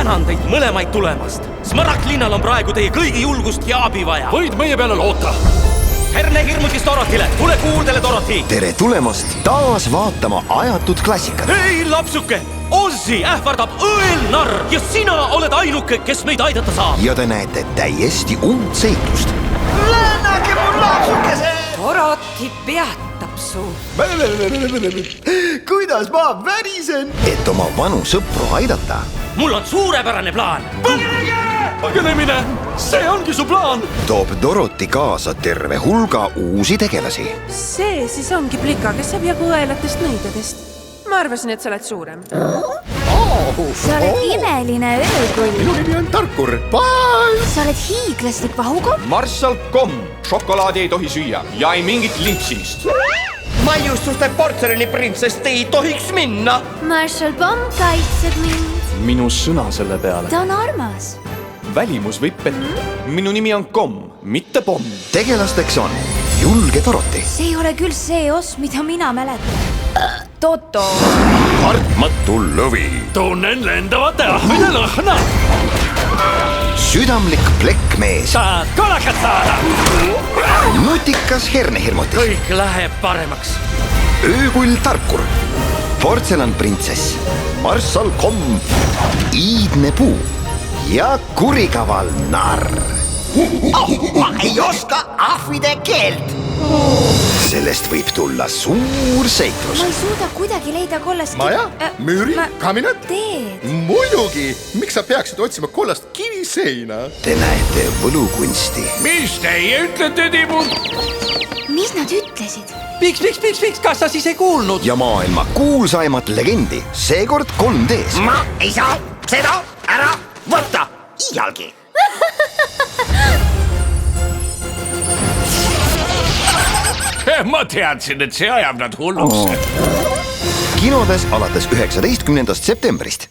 tänan teid mõlemaid tulemast. Smaragdlinnal on praegu teie kõigi julgust ja abi vaja. Võid meie peale loota. Herne hirmutis Dorotile, tule kuuldele, Doroti! Tere tulemast taas vaatama ajatud klassikat. Hei, lapsuke! Ozzy ähvardab õelnarr ja sina oled ainuke, kes meid aidata saab. Ja te näete täiesti uut seiklust. Lennake mul lapsukese! Doroti peatab su. Kuidas ma värisen? Et oma vanu sõpru aidata, Mul on suurepärane plaan. Põgenemine, see ongi su plaan. toob Doroti kaasa terve hulga uusi tegelasi. See siis ongi plika, kes saab jagu õelatest nõidadest. Ma arvasin, et sa oled suurem. Sa oled imeline öökull. Minu nimi on Tarkur. Bye! Sa oled hiiglaslik vahukopp. Marssal Komm, šokolaadi ei tohi süüa ja ei mingit lintsimist. Maiustuste portselaniprinsess, te ei tohiks minna. Marshall Bomb kaitseb mind. Minu sõna selle peale. Ta on armas. Välimus võib petta. Minu nimi on Komm, mitte Pomm. Tegelasteks on julge Doroti, See ei ole küll see os, mida mina mäletan. Toto. kartmatu lõvi, Tunnen lendavat ahvide lõhna. südamlik plekkmees, Tahad kolakat saada? nutikas hernehirmutis, Kõik läheb paremaks. öökull Tarkur, portselanprintsess, marssal Komm, iidne puu ja kurikaval narr. Ma ei oska ahvide keelt. Sellest võib tulla suur seiklus. Ma ei suuda kuidagi leida kollast Maja? Müüri? Kaminat? Teed. Muidugi! Miks sa peaksid otsima kollast kiviseina? Te näete võlukunsti, Mis teie ütlete, Tibu? Mis nad ütlesid? Piks, kas sa siis ei kuulnud? ja maailma kuulsaimat legendi, seekord 3D-s. Ma ei saa seda ära võtta iialgi. Ma teadsin, et see ajab nad hulluks. kinodes alates 19. septembrist.